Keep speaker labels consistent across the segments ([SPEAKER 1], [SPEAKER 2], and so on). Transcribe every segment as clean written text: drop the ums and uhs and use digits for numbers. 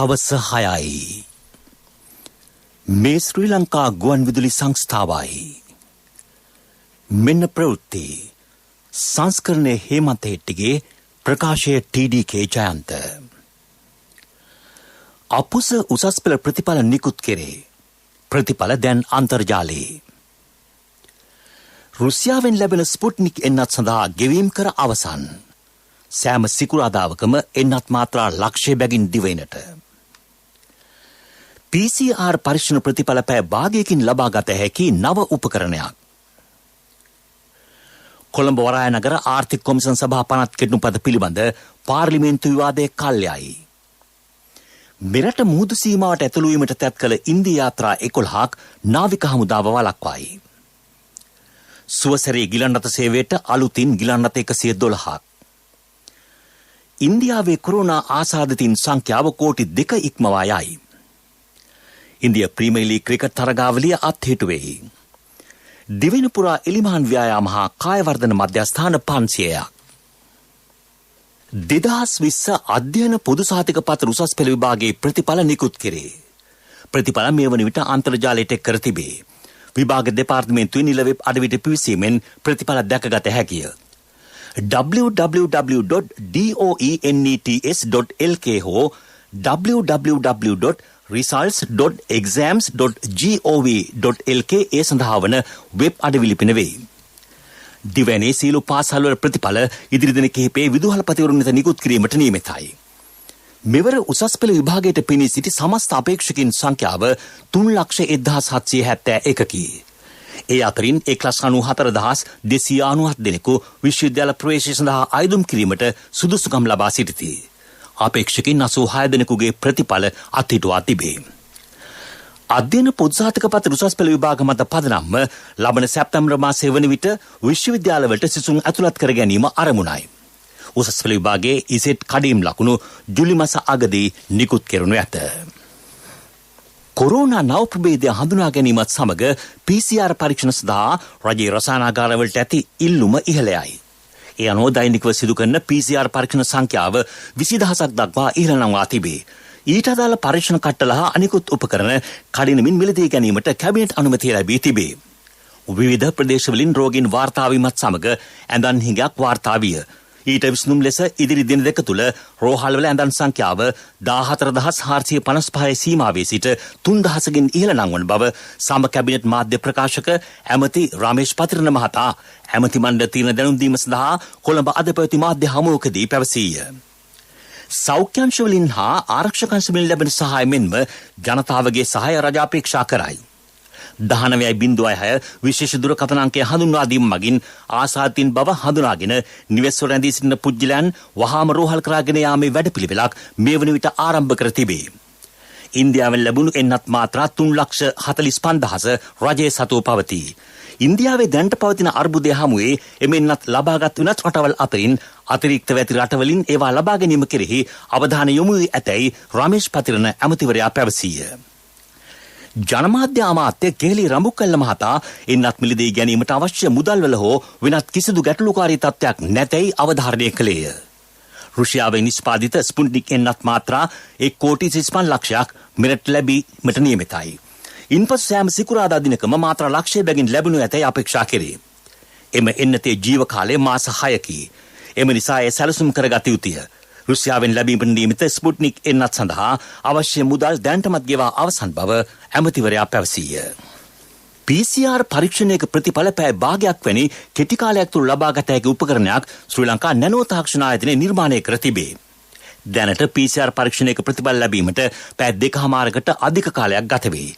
[SPEAKER 1] හවස 6යි. මේ ශ්‍රී ලංකා ගුවන්විදුලි සංස්ථාවයි. මෙන්න ප්‍රවෘත්ති සංස්කරණයේ හේමන්ත හෙට්ටිගේ ප්‍රකාශය ටීඩී.කේ ජයන්ත. අපුස උසස් පෙළ ප්‍රතිඵල නිකුත් කෙරේ. ප්‍රතිඵල දැන් අන්තර්ජාලයේ. රුසියාවෙන් ලැබෙන ස්පුට්නික් එන්නත් සඳහා ගෙවීම් කර අවසන්. සෑම සිකුරාදාවකම එන්නත් මාත්‍රා ලක්ෂය බැගින් දිවයිනට. PCR පරීක්ෂණ ප්‍රතිඵල පැය භාගයකින් ලබාගත හැකි නව උපකරණයක්. කොළඹ වරාය නගර ආර්ථික කොමිසම් සභා පනත් කෙටුම්පත පිළිබඳ පාර්ලිමේන්තු විවාදයේ කල්යයි. මෙරට මුහුදු සීමාවට ඇතුළු වීමට තැත් කළ ඉන්දියා යාත්‍රා 11ක් නාවික හමුදාව වළක්වයි. සුවසැරේ ගිලන් රථ සේවයට අලුතින් ගිලන් රථ 112ක්. ඉන්දියාවේ කොරෝනා ආසාදිතින් සංඛ්‍යාව කෝටි 2 ඉක්මවා යයි. ඉන්දියා ප්‍රීමියර් ලීග් ක්‍රිකට් තරගාවලිය අත්හිටුවේ. දිවෙන පුරා එලිමහන් ව්‍යායාම හා කායවර්ධන මධ්‍යස්ථාන 500ක්. 2020 අධ්‍යයන පොදු සහතික පත්‍ර උසස් පෙළ විභාගයේ ප්‍රතිඵල නිකුත් කෙරේ. ප්‍රතිඵල මේ වන විට අන්තර්ජාලයට එක් කර තිබේ. විභාග දෙපාර්තමේන්තුවේ නිල වෙබ් අඩවියට පිවිසීමෙන් ප්‍රතිඵල දැකගත හැකිය. www.doenets.lk හෝ www.results.exams.gov.lk ඒ සඳහා වන වෙබ් අඩවි ලිපින වේ. දිවයිනේ සීලු පාසල්වල ප්‍රතිඵල ඉදිරි දින කිහිපයේ විදුහල්පතිවරුන් වෙත නිකුත් කිරීමට නියමිතයි. මෙවර උසස් පෙළ විභාගයට පිණී සිටි සමස්ත අපේක්ෂකින් සංඛ්‍යාව 3,17,71කි. ඒ අතරින් 1,94,297 දෙනෙකු විශ්වවිද්‍යාල ප්‍රවේශය සඳහා අයදුම් කිරීමට සුදුසුකම් ලබා සිටිති. අපේක්ෂකින් 86 දෙනෙකුගේ ප්‍රතිඵල අත්හිටුවා තිබේ. අධ්‍යයන පොදු සහතික පත්‍ර උසස් පෙළ විභාග මත පදනම්ව ලබන සැප්තැම්බර් මාසයේ වන විට විශ්වවිද්‍යාලවලට සිසුන් ඇතුළත් කර ගැනීම අරමුණයි. උසස් පෙළ විභාගයේ ඉසෙට් කඩීම් ලකුණු ජූලි මාස අගදී නිකුත් කෙරෙනු ඇත. කොරෝනා නව ප්‍රභේදය හඳුනා ගැනීමත් සමග PCR පරීක්ෂණ සඳහා රජයේ රසායනාගාරවලට ඇති ඉල්ලුම ඉහළයයි. ඒ අනුව දෛනිකව සිදු කරන PCR පරීක්ෂණ සංඛ්‍යාව 20,000ක් දක්වා ඉහළ නංවා තිබේ. ඊට අදාළ පරීක්ෂණ කට්ටල හා අනිකුත් උපකරණ කඩිනමින් මිලදී ගැනීමට කැබිනට් අනුමැතිය ලැබී තිබේ. විවිධ ප්‍රදේශවලින් රෝගීන් වාර්තා වීමත් සමග ඇඳන් හිඟයක් වාර්තා විය. ඊට විසඳුම් ලෙස ඉදිරි දින දෙක තුළ රෝහල්වල ඇඳන් සංඛ්‍යාව 14,455 සීමාවේ සිට 3,000කින් ඉහළ නංවන බව සම කැබිනට් මාධ්‍ය ප්‍රකාශක ඇමති රමේෂ් පතිරණ මහතා ඇමති මණ්ඩල තීරණ දැනුම් දීම සඳහා කොළඹ අද පැවති මාධ්‍ය හමුවකදී පැවසීය. සෞඛ්‍යංශ වලින් හා ආරක්ෂක අංශ වලින් ලැබෙන සහාය මෙන්ම ජනතාවගේ සහාය රජ අපේක්ෂා කරයි. 19.6 විශේෂ දුරකථන අංකය හඳුන්වා දීම මගින් ආසාදිතින් බව හඳුනාගෙන නිවෙස්වල රැඳී සිටින පුජ්‍යලයන් වහාම රෝහල් කරාගෙන යාමේ වැඩපිළිවෙලක් මේ වන විට ආරම්භ කර තිබේ. ඉන්දියාවෙන් ලැබුණු එන්නත් මාත්‍රා 3,45,000 රජයේ සතුව පවතී. ඉන්දියාවේ දැනට පවතින අර්බුදය හමුවේ එමෙන්නත් ලබාගත් වෙනත් රටවල් අතරින් අතිරික්තව ඇති රටවලින් ඒවා ලබා ගැනීම කෙරෙහි අවධානය යොමු වී ඇතැයි රමේෂ් පතිරණ ඇමතිවරයා පැවසීය. ජනමාධ්‍ය අමාත්‍ය කෙහෙලි රඹුකැල්ල මහතා එන්නත් මිලදී ගැනීමට අවශ්‍ය මුදල්වල හෝ වෙනත් කිසිදු ගැටලුකාරී තත්ත්වයක් නැතැයි අවධාරණය කළේය. රුසියාවේ නිෂ්පාදිත ස්පුට්නික් එන්නත් මාත්‍රා 1,35,00,000ක් මෙරට ලැබීමට නියමිතයි. ඉන්පසු සෑම සිකුරාදා දිනකම මාත්‍රා ලක්ෂය බැගින් ලැබෙනු ඇතැයි අපේක්ෂා කෙරේ. එම එන්නතේ ජීව කාලය මාස 6කි. එම නිසා එය සැලසුම් කරගත යුතුය. රුසියාවෙන් ලැබීමට නියමිත ස්පුට්නික් එන්නත් සඳහා අවශ්‍ය මුදල් දැනටමත් ගෙවා අවසන් බව ඇමතිවරයා පැවසීය. PCR පරීක්ෂණයක ප්‍රතිඵල පැය භාගයක් වැනි කෙටි කාලයක් තුළ ලබාගත හැකි උපකරණයක් ශ්‍රී ලංකා නැනෝ තාක්ෂණ ආයතනය නිර්මාණය කර තිබේ. දැනට PCR පරීක්ෂණයක ප්‍රතිඵල ලැබීමට පැය 2.5කට අධික කාලයක් ගත වේ.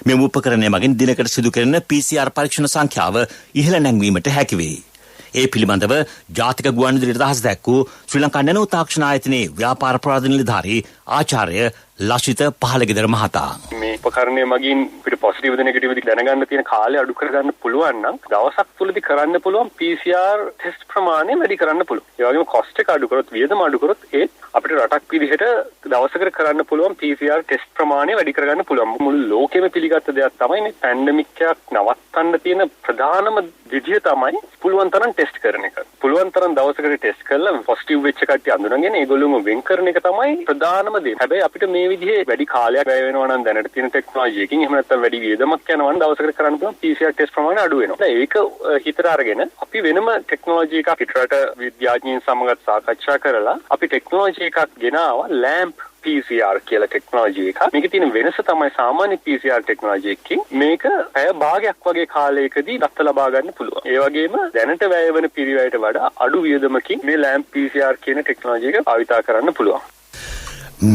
[SPEAKER 1] මෙම උපකරණය මගින් දිනකට සිදු කරන PCR පරීක්ෂණ සංඛ්‍යාව ඉහළ නැංවීමට හැකි වේ. ඒ පිළිබඳව ජාතික ගුවන්විදුලියට අදහස් දැක්වූ ශ්‍රී ලංකා නැනෝ තාක්ෂණ ආයතනයේ ව්‍යාපාර ප්‍රාධාන්‍ය නිලධාරී ආචාර්ය ලසිත පහලගෙදර මහතා.
[SPEAKER 2] මේ උපකරණය මගින් අපිට පොසිටිව් ද නෙගටිව් ද දැනගන්න තියෙන කාලය අඩු කරගන්න පුළුවන් නම් දවසක් තුලදී කරන්න පුළුවන් PCR ටෙස්ට් ප්‍රමාණය වැඩි කරන්න පුළුවන්. ඒ වගේම කොස්ට් එක අඩු කරොත් වියදම අඩු කරොත් ඒ අපිට රටක් විදිහට දවසකට කරන්න පුළුවන් PCR ටෙස්ට් ප්‍රමාණය වැඩි කරගන්න පුළුවන්. මුළු ලෝකෙම පිළිගත්ත දෙයක් තමයි මේ පැන්ඩමික් එකක් නවත්තන්න තියෙන ප්‍රධානම විදිය තමයි පුළුවන් තරම් ටෙස්ට් කරන එක. පුළුවන් තරම් දවසකට ටෙස්ට් කරලා පොසිටිව් වෙච්ච කට්ටිය අඳුනගෙන ඒගොල්ලෝම වෙන් කරන එක තමයි ප්‍රධානම දේ. හැබැයි අපිට මේ විදිහේ වැඩි කාලයක් වැය වෙනවා නම් දැනට තියෙන ටෙක්නොලොජි එකකින් එහෙම නැත්නම් වැඩි වියදමක් යනවා නම් දවසකට කරන්න පුළුවන් PCR ටෙස්ට් ප්‍රමාණය අඩු වෙනවා. ඒක හිතට අරගෙන අපි වෙනම ටෙක්නොලොජි එකක් පිටරට විද්‍යාඥයින් සමග සාකච්ඡා කරලා අපි ටෙක්නොලොජි එකක් ගෙනාවා LAMP PCR කියලා ටෙක්නොලොජි එක. මේකේ තියෙන වෙනස තමයි සාමාන්‍ය PCR ටෙක්නොලොජි එකකින් මේක පැය භාගයක් වගේ කාලයකදී දත්ත ලබා ගන්න පුළුවන්. ඒ වගේම දැනට වැය වෙන පිරිවැයට වඩා අඩු වියදමකින් මේ LAMP PCR කියන ටෙක්නොලොජි එක භාවිතා කරන්න පුළුවන්.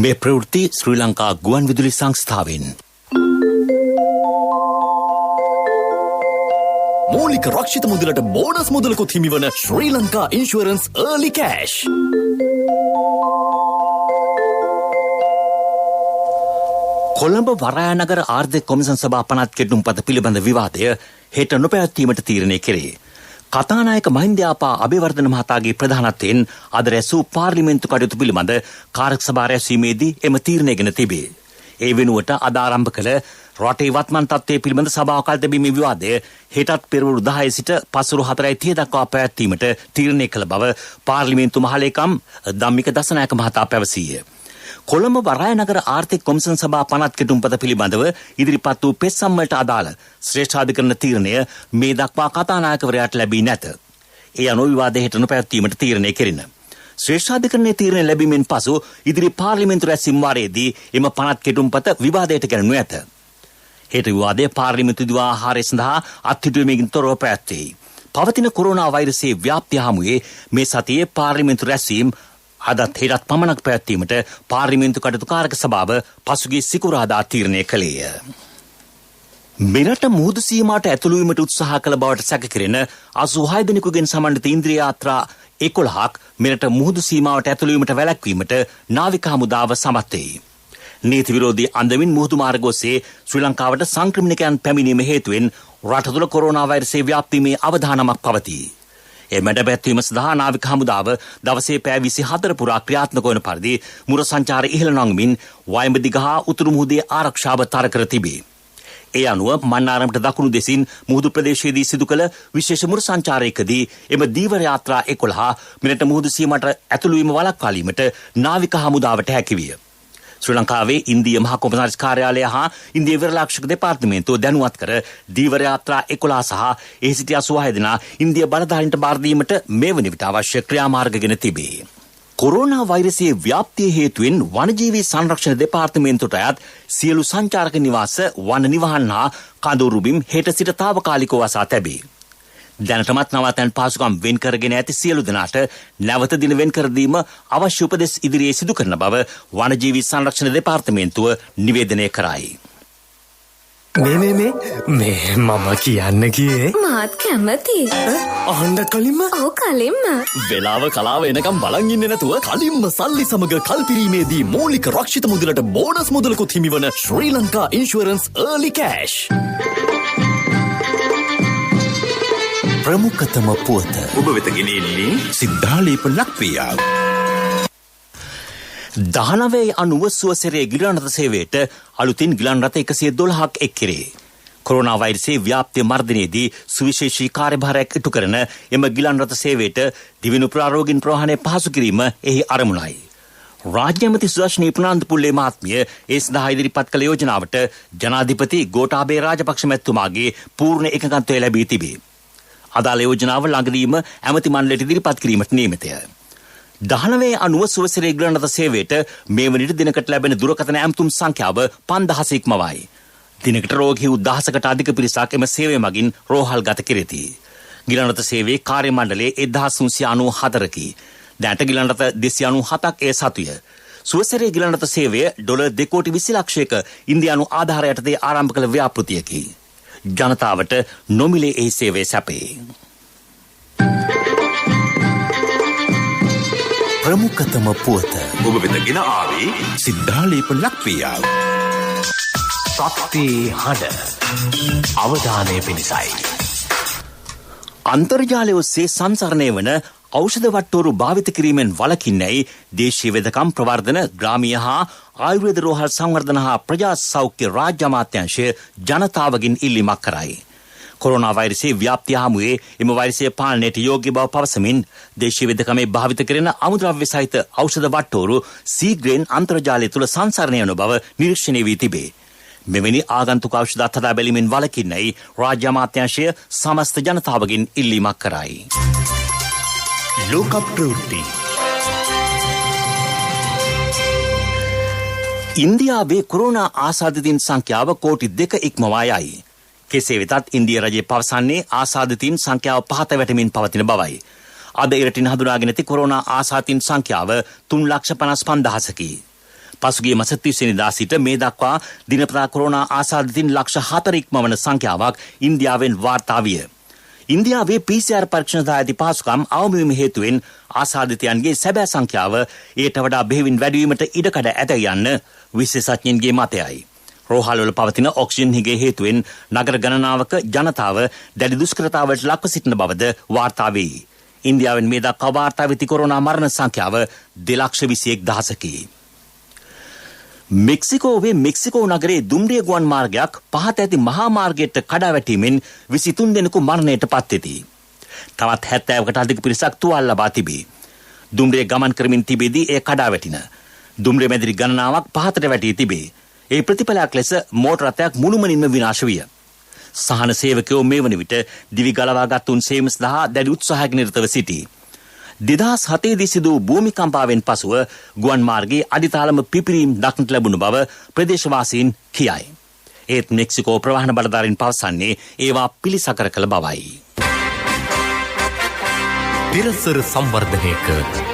[SPEAKER 1] මේ ප්‍රවෘත්ති ශ්‍රී ලංකා ගුවන්විදුලි සංස්ථාවෙන්
[SPEAKER 3] මූලික රක්ෂිත මුදලට බෝනස් මුදලකුත් හිමිවන Sri Lanka insurance early cash.
[SPEAKER 1] Colombo වරායනගර ආර්ථික කොමිසම් සභා පනත් කෙටුම්පත පිළිබඳ විවාදය හෙට නොපැවැත්වීමට තීරණය කෙරේ. කතානායක මහින්දයාපා අබේවර්ධන මහතාගේ ප්‍රධානත්වයෙන් අද රැසූ පාර්ලිමේන්තු කටයුතු පිළිබඳ කාරක සභා රැස්වීමේදී එම තීරණය ගෙන තිබේ. ඒ වෙනුවට අද ආරම්භ කළ රටේ වත්මන් තත්ත්වය පිළිබඳ සභාව කල් තැබීමේ විවාදය හෙටත් පෙරවරු 10 සිට පස්වරු 4:30 දක්වා පැවැත්වීමට තීරණය කළ බව පාර්ලිමේන්තු මහලේකම් ධම්මික දසනායක මහතා පැවසීය. කොළඹ වරායනගර ආර්ථික කොමිසම් සභා පනත් කෙටුම්පත පිළිබඳව ඉදිරිපත් වූ පෙත්සම් වලට අදාළ ශ්‍රේෂ්ඨාධිකරණ තීරණය මේ දක්වා කතානායකවරයාට ලැබී නැත. ඒ අනුව විවාදය හෙට නොපැවැත්වීමට තීරණය කෙරිණ. ශ්‍රේෂ්ඨාධිකරණයේ තීරණය ලැබීමෙන් පසු ඉදිරි පාර්ලිමේන්තු රැස්වීම වාරයේදී එම පනත් කෙටුම්පත විවාදයට ගැනුණු ඇත. හෙට විවාදය පාර්ලිමේන්තු දිවා ආහාරය සඳහා අත්හිටුවීමකින් තොරව පැවැත්වේ. පවතින කොරෝනා වෛරසයේ ව්‍යාප්තිය හමුවේ මේ සතියේ පාර්ලිමේන්තු රැස්වීම අදත් හෙටත් පමණක් පැවැත්වීමට පාර්ලිමේන්තු කටයුතු කාරක සභාව පසුගිය සිකුරාදා තීරණය කළේය. මෙරට මුහුදු සීමාවට ඇතුළු වීමට උත්සාහ කළ බවට සැකකෙරෙන 86 දෙනෙකුගෙන් සමන්විත ඉන්ද්‍රිය යාත්‍රා 11ක් මෙරට මුහුදු සීමාවට ඇතුළු වීමට වැළැක්වීමට නාවික හමුදාව සමත් වෙයි. නීති විරෝධී අන්දමින් මුහුදු මාර්ග ඔස්සේ ශ්‍රී ලංකාවට සංක්‍රමණිකයන් පැමිණීම හේතුවෙන් රට තුළ කොරෝනා වෛරසයේ ව්‍යාප්තියේ අවධානමක් පවතී. ඒ මැඩපැත්වීම සඳහා නාවික හමුදාව දවසේ පැය 24 පුරා ක්‍රියාත්මක වන පරිදි මුර සංචාර ඉහළ නංවමින් වයඹ දිග හා උතුරු මුහුදේ ආරක්ෂාව තර කර තිබේ. ඒ අනුව මන්නාරමට දකුණු දෙසින් මුහුදු ප්‍රදේශයේදී සිදු කළ විශේෂ මුර සංචාරයකදී එම දීවර යාත්‍රා 11 මෙරට මුහුදු සීමට ඇතුළු වීම වළක්වාලීමට නාවික හමුදාවට හැකි විය. ශ්‍රී ලංකාවේ ඉන්දිය මහ කොමසාරිස් කාර්යාලය හා ඉන්දිය විරලාක්ෂක දෙපාර්තමේන්තුව දැනුවත් කර දීවර යාත්‍රා 11 සහ එහි සිටි 86 දෙනා ඉන්දිය බලධාරීන්ට බාර දීමට මේ වන විට අවශ්‍ය ක්‍රියාමාර්ග ගෙන තිබේ. කොරෝනා වෛරසයේ ව්‍යාප්තිය හේතුවෙන් වනජීවී සංරක්ෂණ දෙපාර්තමේන්තුවට අයත් සියලු සංචාරක නිවාස වන නිවහන් හා කඳවුරු බිම් හෙට සිට තාවකාලිකව වසා තැබේ. දැනටමත් නවතැන් පහසුකම් වෙන් කරගෙන ඇති සියලු දෙනාට නැවත දින වෙන් කර දීම අවශ්‍ය උපදෙස් ඉදිරියේ සිදු කරන බව වනජීවී සංරක්ෂණ දෙපාර්තමේන්තුව නිවේදනය කරයි.
[SPEAKER 3] මේ මම කියන්න ගියේ
[SPEAKER 4] මාත් කැමති.
[SPEAKER 3] අහන්න කලින්ම
[SPEAKER 4] ඔව් කලින්ම
[SPEAKER 3] වෙලාව කලාව එනකම් බලන් ඉන්නේ නැතුව කලින්ම සල්ලි සමග කල්පිරීමේදී මූලික රක්ෂිත මුදලට බෝනස් මුදලකුත් හිමිවන Sri Lanka insurance early cash.
[SPEAKER 1] ප්‍රමුඛතම පුවත
[SPEAKER 3] ඔබ වෙත ගෙනෙන්නේ
[SPEAKER 1] සිද්ධාලේප ලක්වියා. 19 අනුව සුවසෙරේ ගිලන් රථ සේවයට අලුතින් ගිලන් රථ 112ක් එක් කෙරේ. කොරෝනා වෛරසයේ ව්‍යාප්තිය මර්ධනයේදී සුවිශේෂී කාර්යභාරයක් ඉටු කරන එම ගිලන් රථ සේවයට දිවිනු ප්‍රාරෝගින් ප්‍රවාහනය පහසු කිරීම එහි අරමුණයි. රාජ්‍ය ඇමති සුදර්ශනී ප්‍රනාන්දුපුල්ලේ මහත්මිය ඒ සඳහා ඉදිරිපත් කළ යෝජනාවට ජනාධිපති ගෝඨාභය රාජපක්ෂ මැතිතුමාගේ පූර්ණ එකඟත්වය ලැබී තිබේ. අදාළ යෝජනාව ළඟදීම ඇමති මණ්ඩලයට ඉදිරිපත් කිරීමට නියමිතය. 19 අනුව සුවසෙරේ ගිලන් රථ සේවයට මේ වන විට දිනකට ලැබෙන දුරකථන ඇමතුම් සංඛ්‍යාව 5000 ඉක්මවයි. දිනකට රෝගී 1000කට අධික පිරිසක් එම සේවය මගින් රෝහල් ගත කෙරෙති. ගිලන් රථ සේවයේ කාර්ය මණ්ඩලයේ 1994කි. දැනට ගිලන් රථ 297ක් ඒ සතුය. සුවසෙරේ ගිලන් රථ සේවය $2,20,00,000ක ඉන්දියානු ආධාර යටතේ ආරම්භ කළ ව්‍යාපෘතියකි. ජනතාවට නොමිලේ එහි සේවය සැපේ. ප්‍රමුඛතම පුවත
[SPEAKER 3] ඔබ වෙත ගෙන ආවේ
[SPEAKER 1] සිද්ධාලේප ලක්වියා.
[SPEAKER 3] සත්‍යේ හඬ අවධානය පිණිසයි.
[SPEAKER 1] අන්තර්ජාලය ඔස්සේ සංසරණය වන ඖෂධ වට්ටෝරු භාවිත කිරීමෙන් වළකින්නැයි දේශීය වෙදකම් ප්‍රවර්ධන ග්‍රාමීය හා ආයුර්වේද රෝහල් සංවර්ධන හා ප්‍රජා සෞඛ්‍ය රාජ්‍ය අමාත්‍යාංශය ජනතාවගෙන් ඉල්ලීමක් කරයි. කොරෝනා වෛරසයේ ව්‍යාප්තිය හමුවේ එම වෛරසය පාලනයට යෝග්‍ය බව පවසමින් දේශීය වෙදකමේ භාවිත කරන අමුද්‍රව්‍ය සහිත ඖෂධ වට්ටෝරු සීග්‍රේන් අන්තර්ජාලය තුළ සංසරණය වන බව නිරීක්ෂණය වී තිබේ. මෙවැනි ආගන්තුක ඖෂධ අත්හදා බැලීමෙන් වළකින්නයි රාජ්‍ය අමාත්‍යාංශය සමස්ත ජනතාවගෙන් ඉල්ලීමක් කරයි.
[SPEAKER 4] ලෝක ප්‍රවෘත්ති.
[SPEAKER 1] ඉන්දියාවේ කොරෝනා ආසාදිතයින් සංඛ්‍යාව කෝටි 2 ඉක්මවා යයි. කෙසේ වෙතත් ඉන්දියා රජය පවසන්නේ ආසාදිතයින් සංඛ්‍යාව පහත වැටෙමින් පවතින බවයි. අද ඉරටින් හඳුනාගෙන ඇති කොරෝනා ආසාදිතයින් සංඛ්‍යාව 3,55,000කි. පසුගිය මාස 30 වෙනිදා සිට මේ දක්වා දිනපතා කොරෝනා ආසාදිතයින් ලක්ෂ 4 ඉක්මවන සංඛ්‍යාවක් ඉන්දියාවෙන් වාර්තා විය. ඉන්දියාවේ PCR පරීක්ෂණ සඳහා ඇති පහසුකම් අවම වීම හේතුවෙන් ආසාදිතයන්ගේ සැබෑ සංඛ්‍යාව ඊට වඩා බෙහෙවින් වැඩි වීමට ඉඩකඩ ඇත යන්න විශේෂඥයින්ගේ මතයයි. රෝහල්වල පවතින ඔක්සිජන් හිගේ හේතුවෙන් නගර ගණනාවක ජනතාව දැඩි දුෂ්කරතාවලට ලක්ව සිටින බවද වාර්තා වේ. ඉන්දියාවෙන් මේ දක්වා වාර්තා වෙති කොරෝනා මරණ සංඛ්‍යාව 2,21,000කි. මෙක්සිකෝවේ මෙක්සිකෝ නගරයේ දුම්රිය ගුවන් මාර්ගයක් පහත ඇති මහා මාර්ගයට කඩා වැටීමෙන් 23 දෙනෙකු මරණයට පත් වෙති. තවත් 70කට අධික පිරිසක් තුවාල ලබා තිබේ. දුම්රිය ගමන් කරමින් තිබෙදී එය කඩා වැටින. දුම්රිය මැදිරි ගණනාවක් පහතට වැටී තිබේ. ඒ ප්‍රතිඵලයක් ලෙස මෝටර රථයක් මුළුමනින්ම විනාශ විය. සහන සේවකයෝ මේ වන විට දිවි ගලවාගත් උන් සේම සඳහා දැඩි උත්සාහයක නිරතව සිටී. 2007 සිදු භූමිකම්පාවෙන් පසුව ගුවන් මාර්ගයේ අඩිතාලම පිපිරීම් දක්නට ලැබුණු බව ප්‍රදේශවාසීන් කියයි. ඒත් මෙක්සිකෝ ප්‍රවාහන බලධාරීන් පවසන්නේ ඒවා පිළිසකර කළ බවයි.
[SPEAKER 4] තිරසර සංවර්ධනයක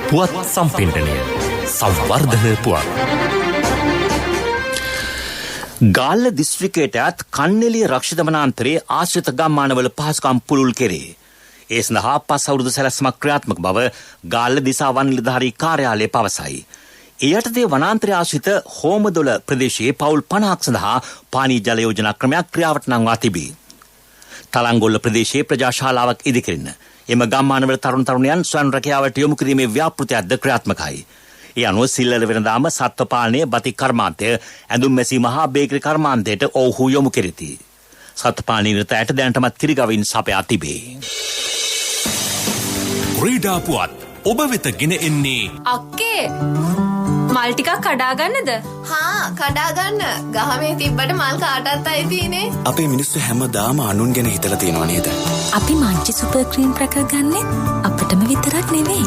[SPEAKER 4] පුවත් සම්පින්ඩනය සංවර්ධන පුවත්.
[SPEAKER 1] ගාල්ල දිස්ත්‍රික්කයටත් කන්නෙලිය රක්ෂිත වනාන්තරයේ ආශ්‍රිත ගම්මානවල පහසුකම් පුළුල් කෙරේ. ඒ සඳහා 5 අවුරුදු සැලැස්මක් ක්‍රියාත්මක බව ගාල්ල දිසා වන් නිලධාරී කාර්යාලය පවසයි. ඒ යටතේ වනාන්තරය ආශ්‍රිත හෝමදොල ප්‍රදේශයේ පවුල් 50ක් සඳහා පානීය ජල යෝජනා ක්‍රමයක් ක්‍රියාවට නංවා තිබේ. තලංගොල්ල ප්‍රදේශයේ ප්‍රජාශාලාවක් ඉදිකරන එම ගම්මානවල තරුණ තරුණියන් ස්වයං රැකියාවට යොමු කිරීමේ ව්‍යාපෘතියක්ද ක්‍රියාත්මකයි. ඒ අනුව සිල්ලර වෙනදාම සත්ව පාලනය, බතික් කර්මාන්තය, ඇඳුම් මැසීම හා බේකරි කර්මාන්තයට ඔවුහු යොමු කෙරෙති. සත්ව පාලන නිරතයට දැනටමත් කිරිගවින් සපයා තිබේ.
[SPEAKER 4] ක්‍රීඩා පුවත් ඔබ වෙත ගෙන එන්නේ
[SPEAKER 5] අක්කේ මල් ටිකක් කඩා ගන්නද?
[SPEAKER 6] හා කඩා ගන්න. ගහමේ තිබ්බට මල් කාටත් අයිතිනේ.
[SPEAKER 7] අපේ මිනිස්සු හැමදාම අනුන් ගැන හිතලා තියෙනවා නේද?
[SPEAKER 8] අපි මංචි සුපර් ක්‍රීම් ක්‍රැකර් ගන්නෙ අපිටම විතරක් නෙවෙයි.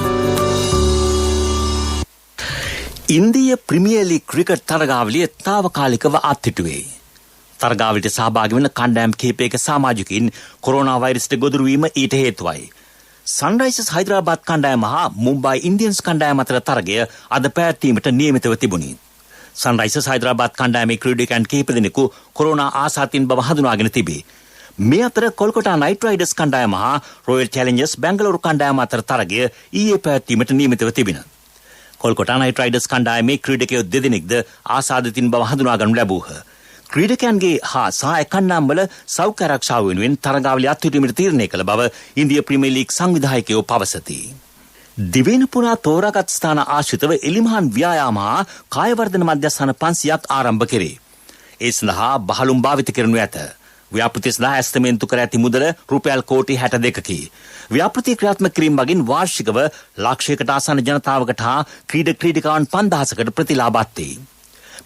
[SPEAKER 1] ඉන්දිය ප්‍රීමියර් ලීග් ක්‍රිකට් තරගාවලිය తాවකාලිකව අත්හිටුවේ. තරගාවලියට සහභාගී වන කණ්ඩායම් කිහිපයක සමාජිකින් කොරෝනා වෛරසයට ගොදුරු වීම ඊට හේතුවයි. සන්රයිසර්ස් හයිදරාබාද් කණ්ඩායම හා මුම්බයි ඉන්දියන්ස් කණ්ඩායම අතර තරගය අද පැවැත්වීමට නියමිතව තිබුණි. සන්රයිසර්ස් හයිදරාබාද් කණ්ඩායමේ ක්‍රීඩකයන් කිහිප දෙනෙකු කොරෝනා ආසාදිතයින් බව හඳුනාගෙන තිබේ. මේ අතර කොල්කතා නයිට් රයිඩර්ස් කණ්ඩායම හා රොයල් චැලෙන්ජර්ස් බැංගලෝරු කණ්ඩායම අතර තරගය ඊයේ පැවැත්වීමට නියමිතව තිබෙනවා. කොල්කතා නයිට් රයිඩර්ස් කණ්ඩායමේ ක්‍රීඩකයෝ දෙදෙනෙක්ද ආසාදිතයින් බව හඳුනාගනු ලැබූහ. ක්‍රීඩකයන්ගේ හා සහාය කණ්ඩායම්වල සෞඛ්‍ය ආරක්ෂාව වෙනුවෙන් තරගාවලිය අත්හිටුවීමට තීරණය කළ බව ඉන්දිය ප්‍රීමියර් ලීග් සංවිධායකයෝ පවසති. දිවයින පුරා තෝරාගත් ස්ථාන ආශ්‍රිතව එලිමහන් ව්‍යායාම හා කායවර්ධන මධ්‍යස්ථාන 500ක් ආරම්භ කෙරේ. ඒ සඳහා බහලුම් භාවිත කරනු ඇත. ව්‍යාපෘතිය සඳහා ඇස්තමේන්තු කර ඇති මුදල රුපියල් කෝටි 62කි. ව්‍යාපෘතිය ක්‍රියාත්මක කිරීම මගින් වාර්ෂිකව ලක්ෂයකට ආසන්න ජනතාවකට හා ක්‍රීඩකාවන් 5000කට ප්‍රතිලාභත් වේ.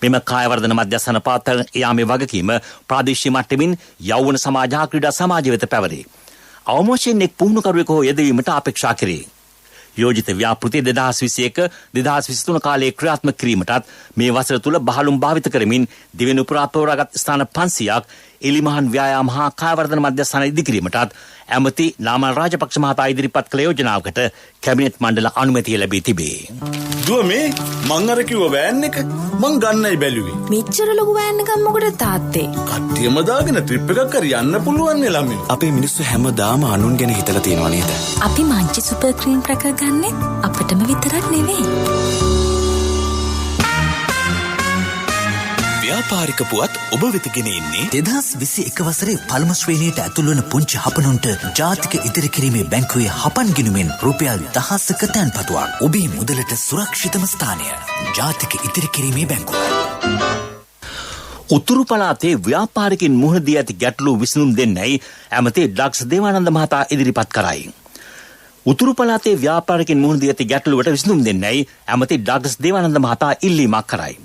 [SPEAKER 1] මෙම කායවර්ධන මධ්‍යස්ථාන පාත්තල යාමේ වගකීම ප්‍රාදේශීය මට්ටමින් යෞවන සමාජ හා ක්‍රීඩා සමාජය වෙත පැවරේ. අවම වශයෙන් එක් පුහුණුකරුවෙකු හෝ යෙදවීමට අපේක්ෂා කෙරේ. යෝජිත ව්‍යාපෘතිය 2021-2023 කාලයේ ක්‍රියාත්මක කිරීමටත් මේ වසර තුල බහලුම් භාවිත කරමින් දිවෙන පුරා තෝරාගත් ස්ථාන 500ක් එලිමහන් ව්‍යායාම හා කායවර්ධන මධ්‍යස්ථාන ඉදිකිරීමටත් ඇමති නාමල් රාජපක්ෂ මහතා ඉදිරිපත් කළ යෝජනාවකට කැබිනට් මණ්ඩල අනුමැතිය ලැබී තිබේ.
[SPEAKER 9] දුව මේ මං අර කිව්ව වෑන් එක මං ගන්නයි බැලුවේ.
[SPEAKER 8] මෙච්චර ලොකු වෑන් එකක් මොකටද තාත්තේ?
[SPEAKER 9] කට්ටියම දාගෙන ට්‍රිප් එකක් කර යන්න පුළුවන් නේ ළමයි.
[SPEAKER 7] අපේ මිනිස්සු හැමදාම අනුන් ගැන හිතලා තියෙනවා නේද?
[SPEAKER 8] අපි මංචි සුපර් ක්‍රීම් ක්‍රැකර් ගන්නෙ අපිටම විතරක් නෙවෙයි.
[SPEAKER 4] ව්‍යාපාරික පුවත් ඔබ වෙත ගෙන එන්නේ
[SPEAKER 10] 2021 වසරේ පළමු ශ්‍රේණියට ඇතුළු වන පුංචි හපනුන්ට ජාතික ඉදිරි කිරීමේ බැංකුවේ හපන් ගිණුමෙන් රුපියල් 1000ක තැන්පතුවක්. ඔබේ මුදලට සුරක්ෂිතම ස්ථානය ජාතික ඉදිරි කිරීමේ බැංකුව.
[SPEAKER 1] උතුරු පළාතේ ව්‍යාපාරිකින් මුහුණ දී ඇති ගැටලු විසඳුම් දෙන්නයි ඇමති ඩග්ස් දේවානන්ද මහතා ඉදිරිපත් කරයි. උතුරු පළාතේ ව්‍යාපාරිකින් මුහුණ දී ඇති ගැටලුවට විසඳුම් දෙන්නයි ඇමති ඩග්ස් දේවානන්ද මහතා ඉල්ලීමක් කරයි.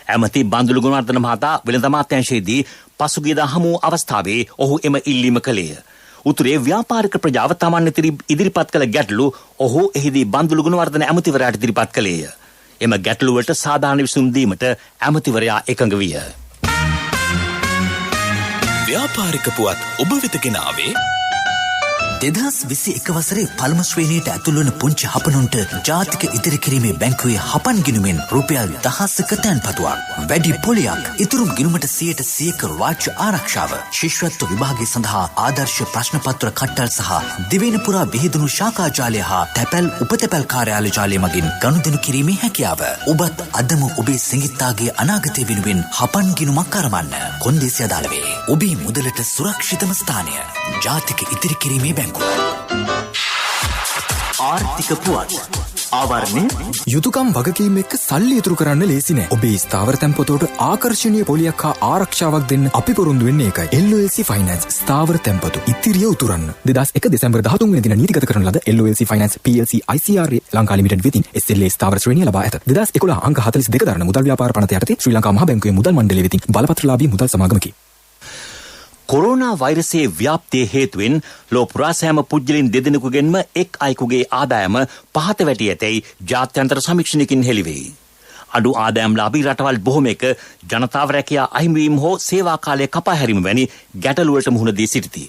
[SPEAKER 1] ඇමති බන්දුලු ගුණවර්ධන මහතා වෙළඳ අමාත්‍යාංශයේදී පසුගියදා හමු අවස්ථාවේ ඔහු එම ඉල්ලීම කළේය. උතුරේ ව්‍යාපාරික ප්‍රජාව තමන් ඉදිරිපත් කළ ගැටලු ඔහු එහිදී බන්දුලු ගුණවර්ධන ඇමතිවරයාට ඉදිරිපත් කළේය. එම ගැටලුවට සාධාරණ විසඳුම් දීමට ඇමතිවරයා එකඟ විය.
[SPEAKER 4] ව්‍යාපාරික පුවත් ඔබ වෙත ගෙනාවේ
[SPEAKER 10] 2021 වසරේ පළමු ශ්‍රේණියට ඇතුළු වන පුංචි හපනුන්ට ජාතික ඉදිරි කිරීමේ බැංකුවේ හපන් ගිණුමෙන් රුපියල් 1000ක තැන්පතුවක්. වැඩි පොලියක්, ඉතුරු ගිණුමට 100% රාජ්‍ය ආරක්ෂාව, ශිෂ්‍යත්ව විභාගය සඳහා ආදර්ශ ප්‍රශ්න පත්‍ර කට්ටල් සහ දිවයින පුරා විහිදුණු ශාඛා ජාලය හා තැපැල් උපතැපැල් කාර්යාල ජාලය මගින් ගනුදෙනු කිරීමේ හැකියාව. ඔබත් අදම ඔබේ සිඟිත්තාගේ අනාගතය වෙනුවෙන් හපන් ගිණුමක් කරමන්න. කොන්දේසි අදාළ වේ. ඔබේ මුදලට සුරක්ෂිතම ස්ථානය ජාතික ඉදිරි කිරීමේ බැංකුව. ආර්ථික පුවත් ආවරණය
[SPEAKER 11] යුතුයකම් වගකීම් එක්ක සල්ලි ඉතුරු කරන්න ලේසි නෑ. ඔබේ ස්ථාවර තැන්පතට ආකර්ෂණීය පොලියක් හා ආරක්ෂාවක් දෙන්න අපි පොරොන්දු වෙන්නේ ඒකයි. LOLC Finance ස්ථාවර තැන්පතු ඉතිරිය උතුරන්න. 2001 දෙසැම්බර් 13 වෙනි දින නීතිගත කරන ලද LOLC Finance PLC ICRA Lanka limited වෙතින් SLA ස්ථාවර ශ්‍රේණිය ලබා ඇත. 2011 අංක 42 දරන මුදල් ව්‍යාපාර පනත යටතේ ශ්‍රී ලංකා මහා බැංකුවේ මුදල් මණ්ඩලය වෙතින් බලපත්‍රලාභී මුදල් සමාගමකි.
[SPEAKER 1] කොරෝනා වෛරසයේ ව්‍යාප්තිය හේතුවෙන් ලෝ පුරා සෑම පුද්ගලයන් දෙදෙනෙකුගෙන්ම එක් අයෙකුගේ ආදායම පහත වැටී ඇතැයි ජාත්‍යන්තර සමීක්ෂණයකින් හෙළිවෙයි. අඩු ආදායම්ලාභී රටවල් බොහොමයක ජනතාව රැකියා අහිමිවීම හෝ සේවා කාලය කපා හැරීම වැනි ගැටලුවලට මුහුණ දී සිටිති.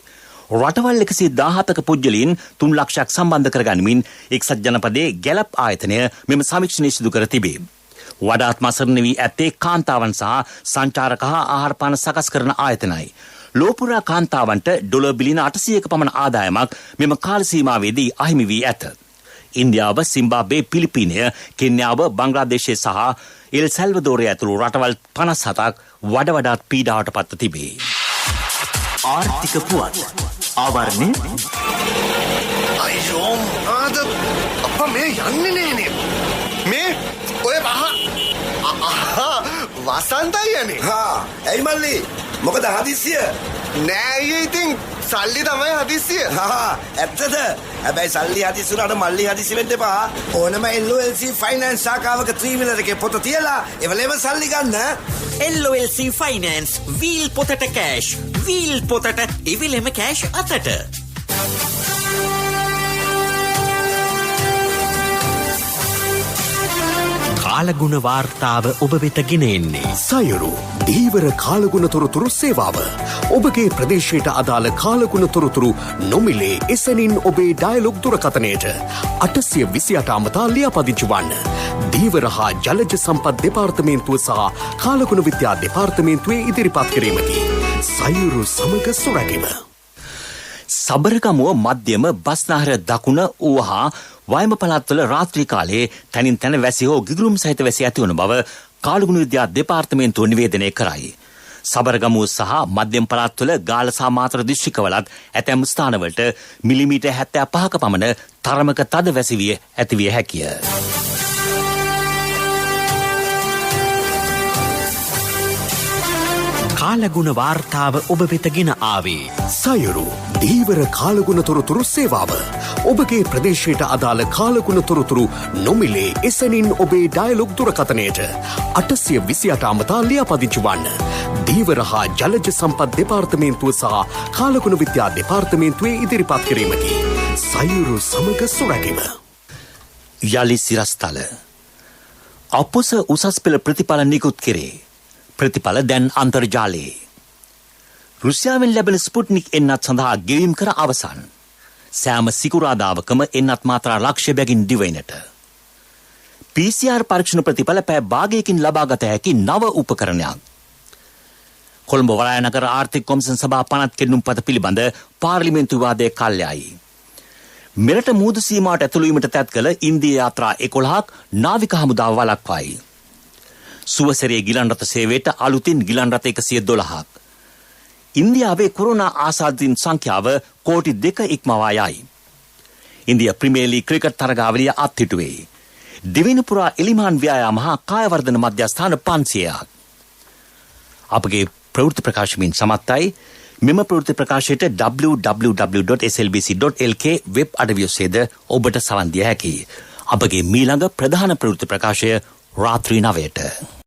[SPEAKER 1] රටවල් 117ක පුද්ගලයන් 3 ලක්ෂයක් සම්බන්ධ කරගනිමින් එක්සත් ජනපදයේ ගැලප් ආයතනය මෙම සමීක්ෂණය සිදු කර තිබේ. වඩාත්ම අසරණ වී ඇත්තේ කාන්තාවන් සහ සංචාරක හා ආහාර පාන සකස් කරන ආයතනයි. ලෝපුරා කාන්තාවන්ට ඩොලර් බිලියන 800ක පමණ ආදායමක් මෙම කාල සීමාවේදී අහිමි වී ඇත. ඉන්දියාව, සිම්බාබ්වේ, පිලිපීනය, කෙන්යාව, බංග්ලාදේශය සහ එල් සැල්වදෝරය ඇතුළු රටවල් 57ක් වඩාත් පීඩාවට පත්ව තිබේ.
[SPEAKER 10] ආර්ථික පුවත් ආවරණය
[SPEAKER 12] අයියෝ ආද අප්පා මේ යන්නේ නෑනේ. මේ ඔය වසන්තයි යන්නේ.
[SPEAKER 13] හා ඇයි මල්ලි මොකද හදිස්සිය?
[SPEAKER 12] නෑ අයියේ ඉතින් සල්ලි තමයි හදිස්සිය.
[SPEAKER 13] ඇත්තද? හැබැයි සල්ලි හදිස්සි උනාට මල්ලි හදිස්සි වෙන්න එපා. ඕනම LOLC Finance ශාඛාවක 3 wheeler එකේ පොත තියලා එවලේම සල්ලි ගන්න.
[SPEAKER 10] LOLC Finance වීල් පොතට කෑෂ්, වීල් පොතට එවිලෙම කෑෂ් අතට.
[SPEAKER 3] කාලගුණ වාර්තාව ඔබ වෙත ගෙන එන්නේ සයුරු දීවර කාලගුණ තොරතුරු සේවාව. ඔබගේ ප්‍රදේශයට අදාළ කාලගුණ තොරතුරු නොමිලේ එසැනින් ඔබේ ඩයලොග් දුරකථනයට 828 අමතා ලියාපදිංචි වන්න. දීවර හා ජලජ සම්පත් දෙපාර්තමේන්තුව සහ කාලගුණ විද්‍යා දෙපාර්තමේන්තුවේ ඉදිරිපත් කිරීමකි. සයුරු සමග සුරැකීම.
[SPEAKER 1] සබරගමුව මධ්‍යම බස්නාහිර දකුණ ඌහා වයම පළාත්වල රාත්‍රී කාලයේ තනින් තන වැසි හෝ ගිගුරුම් සහිත වැසි ඇතිවන බව කාලගුණ විද්‍යා දෙපාර්තමේන්තුව නිවේදනය කරයි. සබරගමුව සහ මධ්‍යම පළාත්වල ගාල්ල සහ මාතර දිස්ත්‍රික්කවලත් ඇතැම් ස්ථානවලට මිලිමීටර් 75ක පමණ තරමක තද වැසි විය ඇතිවිය හැකිය.
[SPEAKER 3] කාලගුණ වාර්තාව ඔබ වෙත ගෙන ආවේ සයුරු දීවර කාලගුණ තොරතුරු සේවාව. ඔබගේ ප්‍රදේශයට අදාළ කාලගුණ තොරතුරු නොමිලේ එසැනින් ඔබේ ඩයලොග් දුරකථනයට 828 අමතා ලියාපදිංචි වන්න. දීවර හා ජලජ සම්පත් දෙපාර්තමේන්තුව සහ කාලගුණ විද්‍යා දෙපාර්තමේන්තුවේ ඉදිරිපත් කිරීමකි. සයුරු සමග සුරැකීම.
[SPEAKER 1] යලි සිරස්තල අපොස උසස් පෙළ ප්‍රතිඵල නිකුත් කෙරේ. ප්‍රතිඵල දැන් අන්තර්ජාලයේ. රුසියාවෙන් ලැබෙන ස්පුට්නික් එන්නත් සඳහා ගෙවීම් කර අවසන්. සෑම සිකුරාදාවකම එන්නත් මාත්‍රා ලක්ෂ බැගින් දිවයිනට. PCR පරීක්ෂණ ප්‍රතිඵල පැය භාගයකින් ලබාගත හැකි නව උපකරණයක්. කොළඹ වරායනගර ආර්ථික කොමිසම් සභා පනත් කෙන්නුම්පත පිළිබඳ පාර්ලිමේන්තු විවාදය කල්යයි. මෙරට මුහුදු සීමාවට ඇතුළු වීමට තැත් කළ ඉන්දියා යාත්‍රා 11ක් නාවික හමුදාව වළක්වයි. සුවසැරිය ගිලන් රථ සේවයට අලුතින් ගිලන් රථ 112ක්. ඉන්දියාවේ කොරෝනා ආසාදිතයින් සංඛ්‍යාව කෝටි 2 ඉක්මවා යයි. ඉන්දියා ප්‍රීමියර් ලීග් ක්‍රිකට් තරගාවලිය අත්හිටුවේ. දිවෙන පුරා එලිමාන් ව්‍යායාම හා කායවර්ධන මධ්‍යස්ථාන 500ක්. අපගේ ප්‍රවෘත්ති ප්‍රකාශමින් සමත්තයි. මෙම ප්‍රවෘත්ති ප්‍රකාශයට www.slbc.lk වෙබ් අඩවිය ඔස්සේද ඔබට සවන් දිය හැකියි. අපගේ මීළඟ ප්‍රධාන ප්‍රවෘත්ති ප්‍රකාශය රාත්‍රී 9ට.